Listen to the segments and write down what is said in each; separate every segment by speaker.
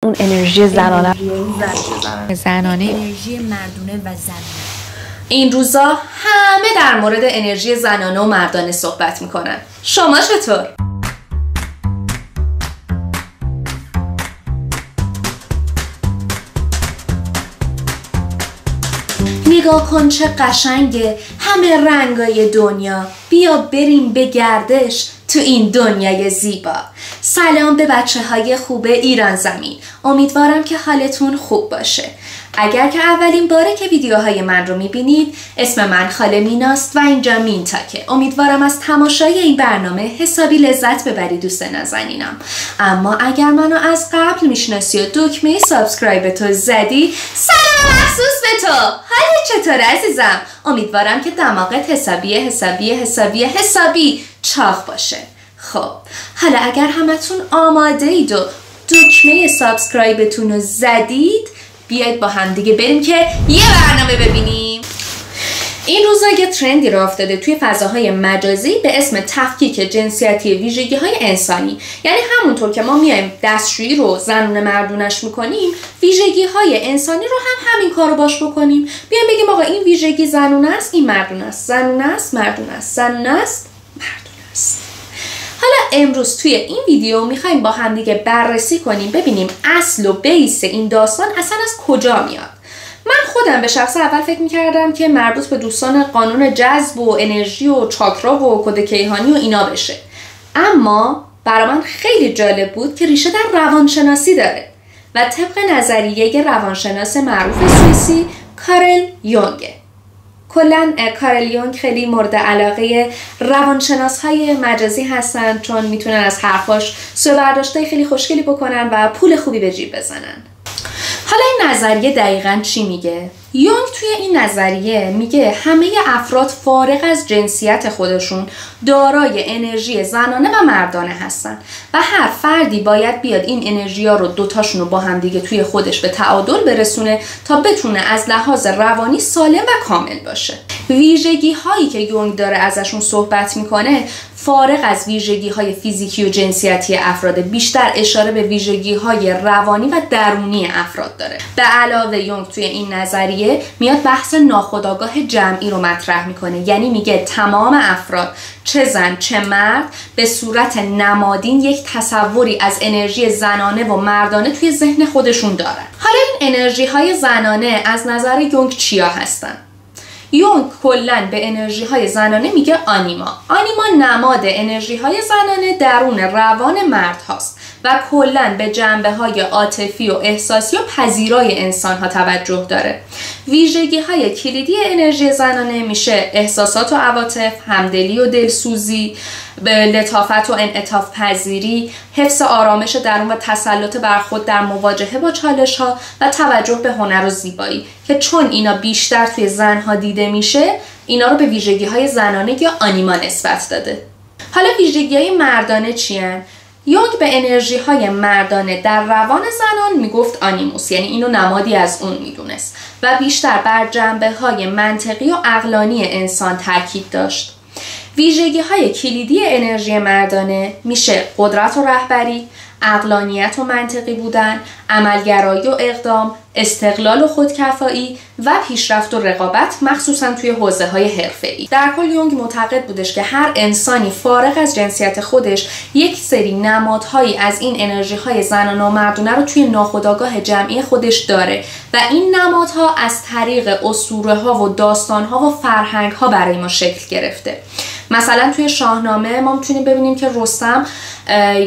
Speaker 1: اون انرژی زنانه
Speaker 2: انرژی مردونه و زنانه.
Speaker 3: این روزا همه در مورد انرژی زنانه و مردانه صحبت میکنن. شما چطور؟ نگاه کن چه قشنگه، همه رنگای دنیا. بیا بریم به گردش تو این دنیای زیبا. سلام به بچه های خوب ایران زمین. امیدوارم که حالتون خوب باشه. اگر که اولین باره که ویدیوهای من رو میبینید، اسم من خاله میناست و اینجا مینتاکه. امیدوارم از تماشای این برنامه حسابی لذت ببری دوست نازنینم. اما اگر منو از قبل میشناسی و دکمه سابسکرایب تو زدی، سلام مخصوص به تو. حالت چطور عزیزم؟ امیدوارم که دماغت حسابی چاق باشه. خب حالا اگر همتون آماده اید و دکمه سابسکرایبتون رو زدید، بیاید با هم دیگه بریم که یه برنامه ببینیم. این روزا یه ترندی راه افتاده توی فضاهای مجازی به اسم تفکیک جنسیتی ویژگی‌های انسانی. یعنی همونطور که ما میایم دستشویی رو زنونه مردونش میکنیم، ویژگی‌های انسانی رو هم همین کارو باش بکنیم. بیایم بگیم آقا این ویژگی زنونه است، این مردونه است، زنونه است، مردونه است، زنونه است، مردونه است. حالا امروز توی این ویدیو میخوایم با هم دیگه بررسی کنیم، ببینیم اصل و بیس این داستان اصلا از کجا میاد. من خودم به شخص اول فکر میکردم که مربوط به دوستان قانون جذب و انرژی و چاکرا و کد کیهانی و اینا بشه، اما برای من خیلی جالب بود که ریشه در روانشناسی داره و طبق نظریه روانشناس معروف سوئیسی کارل یونگ. کلاً کارل یونگ خیلی مورد علاقه روانشناس‌های مجازی هستن، چون میتونن از حرفاش سوء برداشتای خیلی خوشگلی بکنن و پول خوبی به جیب بزنن. حالا این نظریه دقیقاً چی میگه؟ یونگ توی این نظریه میگه همه افراد فارغ از جنسیت خودشون دارای انرژی زنانه و مردانه هستن و هر فردی باید بیاد این انرژی‌ها رو دوتاشون رو با هم دیگه توی خودش به تعادل برسونه تا بتونه از لحاظ روانی سالم و کامل باشه. ویژگی هایی که یونگ داره ازشون صحبت میکنه فارغ از ویژگی های فیزیکی و جنسیتی افراد، بیشتر اشاره به ویژگی های روانی و درونی افراد داره. به علاوه یونگ توی این نظریه میاد بحث ناخودآگاه جمعی رو مطرح میکنه، یعنی میگه تمام افراد چه زن چه مرد به صورت نمادین یک تصوری از انرژی زنانه و مردانه توی ذهن خودشون دارن. حالا این انرژی های زنانه از نظر یونگ چیا هستن؟ یونگ کلاً به انرژی های زنانه میگه آنیما نماد انرژی های زنانه درون روان مرد هاست و کلاً به جنبه های عاطفی و احساسی و پذیرای انسان ها توجه داره. ویژگی های کلیدی انرژی زنانه میشه احساسات و عواطف، همدلی و دلسوزی، لطافت و انعطاف پذیری، حفظ آرامش درون و تسلط بر خود در مواجهه با چالش ها و توجه به هنر و زیبایی، که چون اینا بیشتر توی زنها دیده میشه اینا رو به ویژگی های زنانه یا آنیما نسبت داده. حالا ویژگی های مردانه چی هن؟ یونگ به انرژی های مردانه در روان زنان میگفت آنیموس، یعنی اینو نمادی از اون میدونست و بیشتر بر جنبه های منطقی و عقلانی انسان تاکید داشت. ویژگی های کلیدی انرژی مردانه میشه قدرت و رهبری، عقلانیت و منطقی بودن، عملگرایی و اقدام، استقلال و خودکفایی و پیشرفت و رقابت، مخصوصا توی حوزه‌های حرفه‌ای. در کل یونگ معتقد بودش که هر انسانی فارغ از جنسیت خودش یک سری نمادهایی از این انرژی‌های زنانه و مردانه رو توی ناخودآگاه جمعی خودش داره و این نمادها از طریق اسطوره‌ها و داستان‌ها و فرهنگ‌ها برای ما شکل گرفته. مثلا توی شاهنامه ما میتونیم ببینیم که رستم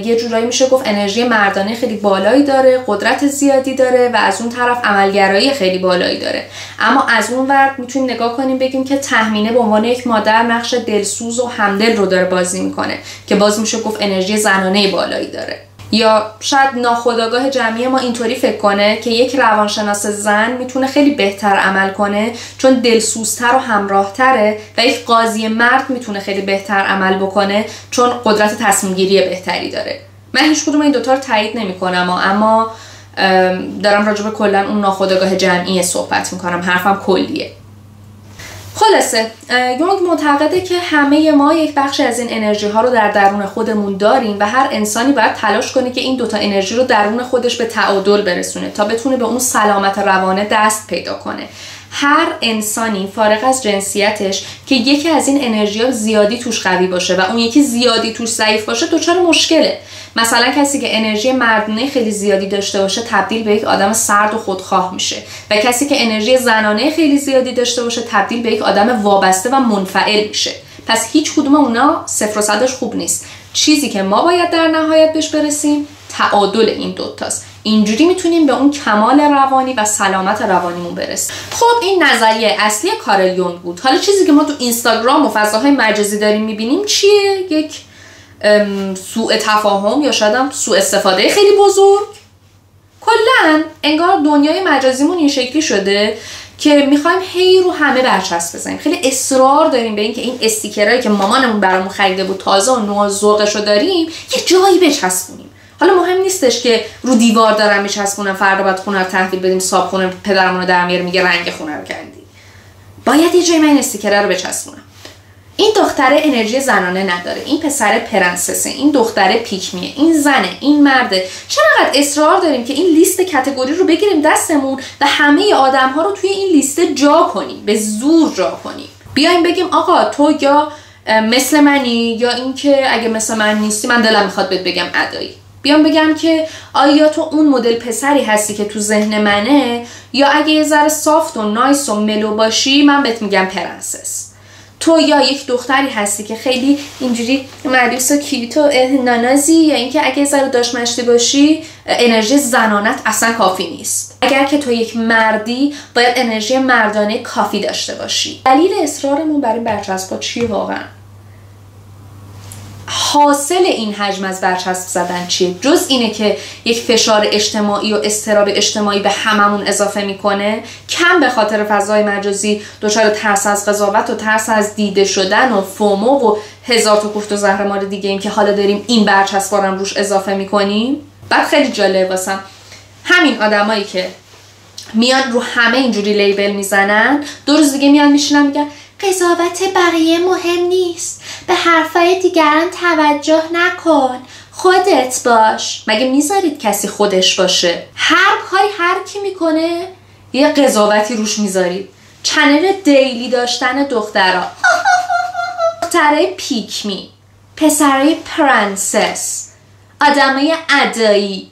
Speaker 3: یه جورایی میشه گفت انرژی مردانه خیلی بالایی داره، قدرت زیادی داره و از اون طرف عملگرایی خیلی بالایی داره. اما از اون ور میتونیم نگاه کنیم بگیم که تهمینه به عنوان یک مادر نقش دلسوز و همدل رو داره بازی میکنه که باز میشه گفت انرژی زنانه بالایی داره. یا شاید ناخودآگاه جمعی ما اینطوری فکر کنه که یک روانشناس زن میتونه خیلی بهتر عمل کنه چون دلسوزتر و همراهتره و یک قاضی مرد میتونه خیلی بهتر عمل بکنه چون قدرت تصمیم گیری بهتری داره. من هیچ کدوم این دوتا رو تایید نمی‌کنم، اما دارم راجع به کلا اون ناخودآگاه جمعی صحبت میکنم، حرفم کلیه. خلاصه یونگ معتقده که همه ما یک بخش از این انرژی ها رو در درون خودمون داریم و هر انسانی باید تلاش کنه که این دوتا انرژی رو درون خودش به تعادل برسونه تا بتونه به اون سلامت روانه دست پیدا کنه. هر انسانی فارغ از جنسیتش که یکی از این انرژی ها زیادی توش قوی باشه و اون یکی زیادی توش ضعیف باشه دچار مشکله. مثلا کسی که انرژی مردانه خیلی زیادی داشته باشه تبدیل به یک آدم سرد و خودخواه میشه و کسی که انرژی زنانه خیلی زیادی داشته باشه تبدیل به یک آدم وابسته و منفعل میشه. پس هیچ کدوم اونا 0 و 100 خوب نیست. چیزی که ما باید در نهایت بهش برسیم تعادل این دوتاست. اینجوری میتونیم به اون کمال روانی و سلامت روانیمون برسیم. خب این نظریه اصلی کارل یونگ بود. حالا چیزی که ما تو اینستاگرام و فضاهای مجازی داریم میبینیم چیه؟ یک سوء تفاهم یا شاید هم سوء استفاده خیلی بزرگ. کلا انگار دنیای مجازیمون این شکلی شده که میخوایم هی رو همه برچسب بزنیم. خیلی اصرار داریم به این که این استیکرایی که مامانمون برامون خریده بود تازه و نوع ذوقشو داریم یه جایی بچسبونیم. حالا مهم نیستش که رو دیوار دارم میچسبونم فردا باید خونه رو تحویل بدیم صابخونه پدرمون رو در میاره میگه رنگ خونه رو کردی. باید یه جایی من این استیکر رو بچسبونم. این دختره انرژی زنانه نداره، این پسر پرنسسه، این دختره پیکمیه، این زنه، این مرده. چقدر اصرار داریم که این لیست کاتگوری رو بگیریم دستمون و همه آدم ها رو توی این لیست جا کنیم، به زور جا کنیم. بیایم بگیم آقا تو یا مثل منی یا اینکه اگه مثل من نیستی من دلم میخواد بهت بگم ادایی. بیام بگم که آیا تو اون مدل پسری هستی که تو ذهن منه یا اگه یه ذره سافت و نایس و ملو باشی من بهت میگم پرنسس. تو یا یک دختری هستی که خیلی اینجوری ملوس و کیوت و نانازی یا اینکه اگه ذره داش مشتی باشی انرژی زنانت اصلا کافی نیست. اگر که تو یک مردی باید انرژی مردانه کافی داشته باشی. دلیل اصرارمون بر این برچسب‌ها چیه واقعا؟ حاصل این حجم از برچسب زدن چیه؟ جز اینه که یک فشار اجتماعی و اضطراب اجتماعی به هممون اضافه میکنه، کم به خاطر فضای مجازی دچار ترس از قضاوت و ترس از دیده شدن و فومو و هزار تا کوفت و زهرمار دیگه ایم که حالا داریم این برچسبا رو روش اضافه میکنیم. بعد خیلی جالب واسم همین آدمایی که میان رو همه اینجوری لیبل میزنن 2 روز دیگه میان میشینن میگن قضاوت بقیه مهم نیست، به حرفای دیگران توجه نکن، خودت باش. مگه میذارید کسی خودش باشه؟ هر کاری هر کی میکنه یه قضاوتی روش میذارید. چنل دیلی داشتن دخترها، دخترای پیکمی، پسرای پرنسس، آدمای ادایی،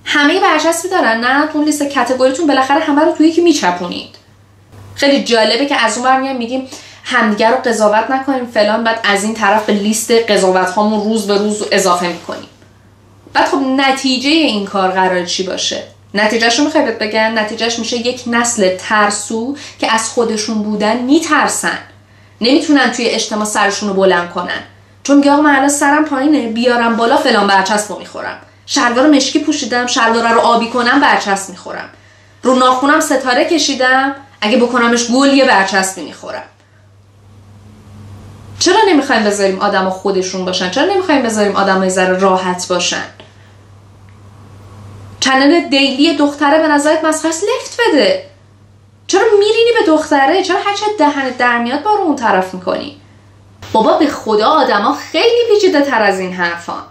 Speaker 3: همه برچسبی دارن نه؟ تو لیست کاتگوریتون بالاخره همه رو توی یکی میچپونید. خیلی جالبه که از اون ور میگیم همدیگر رو قضاوت نکنیم فلان، بعد از این طرف به لیست قضاوت هامون روز به روز اضافه میکنیم. بعد خب نتیجه این کار قرار چی باشه؟ نتیجهش رو میخوای بگن؟ نتیجهش میشه یک نسل ترسو که از خودشون بودن میترسن، نمیتونن توی اجتماع سرشون رو بلند کنن، چون میگه آقا من الان سرم پایینه بیارم بالا فلان برچسب رو میخورم، شلوار مشکی پوشیدم شلوار رو آبی کنم برچسب میخورم، رو ناخونم ستاره کشیدم اگه بکنمش گل یه برچسبی میخورم. چرا نمیخوایم بذاریم آدم خودشون باشن؟ چرا نمیخوایم بذاریم آدم ذره راحت باشن؟ چنل دیلی دختره به نظرت مسخره است؟ لفت بده. چرا میرینی به دختره؟ چرا هرچه دهنت در میاد با رو اون طرف میکنی؟ بابا به خدا آدما خیلی پیچیده تر از این حرفان.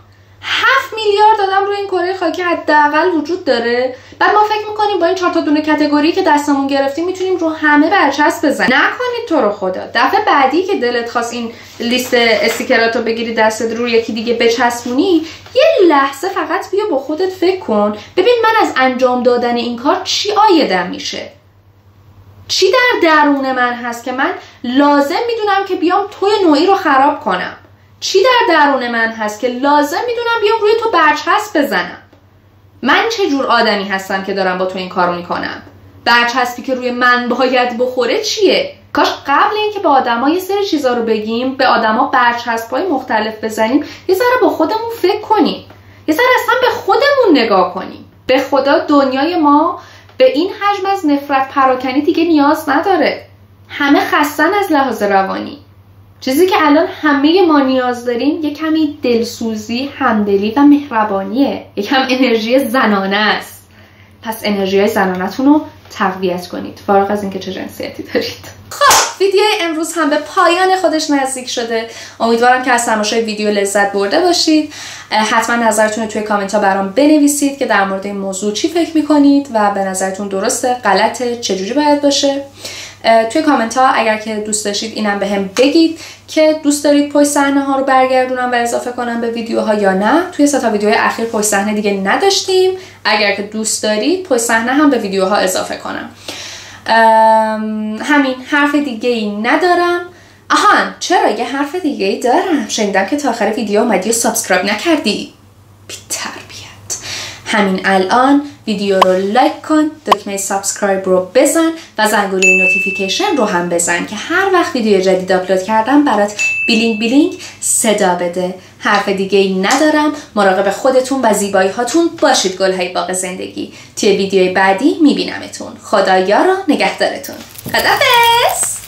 Speaker 3: 7 میلیارد آدم روی این کره خاکی حداقل وجود داره. بعد ما فکر میکنیم با این 4 تا دونه کاتگوری که دستمون گرفتیم میتونیم رو همه برچسب بزنیم. نکنید تو رو خدا. دفعه بعدی که دلت خواست این لیست استیکراتو بگیری دستت رو یکی دیگه بچسبونی، یه لحظه فقط بیا با خودت فکر کن، ببین من از انجام دادن این کار چی عایدم میشه؟ چی در درون من هست که من لازم میدونم که بیام توی نوعی رو خراب کنم؟ چی در درون من هست که لازم میدونم بیام روی تو برچسب بزنم؟ من چه جور آدمی هستم که دارم با تو این کارو میکنم؟ برچسبی که روی من باید بخوره چیه؟ کاش قبل اینکه به آدما یه سری چیزا رو بگیم، به آدما برچسب‌های مختلف بزنیم، یه ذره با خودمون فکر کنیم. یه ذره اصلا به خودمون نگاه کنیم. به خدا دنیای ما به این حجم از نفرت پراکنی دیگه نیاز نداره. همه خستن از لحاظ روانی. چیزی که الان همه ما نیاز داریم یه کمی دلسوزی، همدلی و مهربانیه. یه کم انرژی زنانه است. پس انرژی زنانتون رو تقویت کنید، فارغ از اینکه چه جنسیتی دارید. خب ویدیو امروز هم به پایان خودش نزدیک شده. امیدوارم که از تماشای ویدیو لذت برده باشید. حتما نظرتون رو توی کامنت ها برام بنویسید که در مورد این موضوع چی فکر میکنید و به نظرتون درسته، غلطه، چجوری باید باشه. توی کامنت ها اگر که دوست داشتید اینم بهم بگید که دوست دارید پشت صحنه ها رو برگردونم و اضافه کنم به ویدیوها یا نه. توی 3 تا ویدیوهای اخیر پشت صحنه دیگه نداشتیم. اگر که دوست دارید پشت صحنه هم به ویدیوها اضافه کنم. همین، حرف دیگه ای ندارم. چرا یه حرف دیگه ای دارم. شنیدم که تا آخر ویدیو اومدی و سابسکرایب نکردی. بی تربیت. همین الان ویدیو رو لایک کن، دکمه سابسکرایب رو بزن و زنگوله نوتیفیکیشن رو هم بزن که هر وقت ویدیو جدید آپلود کردم برات بیلینگ صدا بده. حرف دیگه ای ندارم. مراقب خودتون و زیبایی هاتون باشید گلهای باغ زندگی. توی ویدیوی بعدی میبینمتون. خدایا رو نگهدارتون. خداحافظ.